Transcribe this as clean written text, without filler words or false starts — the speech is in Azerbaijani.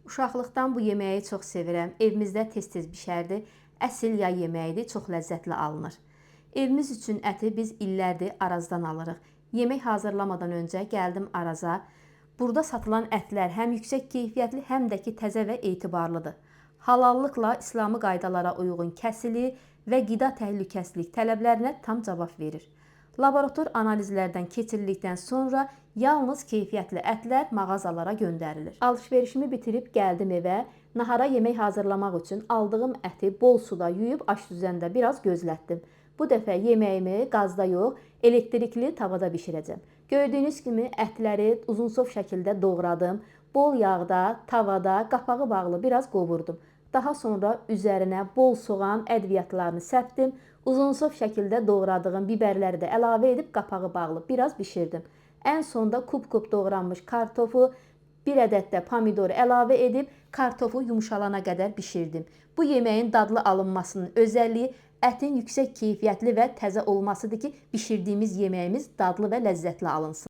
Uşaqlıqdan bu yeməyi çox sevirəm. Evimizdə tez-tez bişərdi. Əsl yay yeməyidir, çox ləzzətli alınır. Evimiz üçün əti biz illərdir Arazdan alırıq. Yemək hazırlamadan öncə gəldim Araza. Burada satılan ətlər həm yüksək keyfiyyətli, həm də ki təzə və etibarlıdır. Halallıqla İslami qaydalara uyğun kəsilir və qida təhlükəsizlik tələblərinə tam cavab verir. Laborator analizlərdən keçirildikdən sonra yalnız keyfiyyətli ətlər mağazalara göndərilir. Alış-verişimi bitirib gəldim evə. Nahara yemək hazırlamaq üçün aldığım əti bol suda yuyub aş düzəndə biraz gözlətdim. Bu dəfə yeməyimi qazda yox, elektrikli tavada bişirəcəm. Gördüyünüz kimi ətləri uzunsov şəkildə doğradım. Bol yağda, tavada, qapağı bağlı biraz qovurdum. Daha sonra üzərinə bol soğan ədviyyatlarını səpdim. Uzunsov şəkildə doğradığım biberləri də əlavə edib qapağı bağlı biraz bişirdim. Ən sonda kub-kub doğranmış kartofu, bir ədəd də pomidoru əlavə edib kartofu yumşalana qədər bişirdim. Bu yeməyin dadlı alınmasının özəlliyi ətin yüksək keyfiyyətli və təzə olmasıdır ki, bişirdiyimiz yeməyimiz dadlı və ləzzətli alınsın.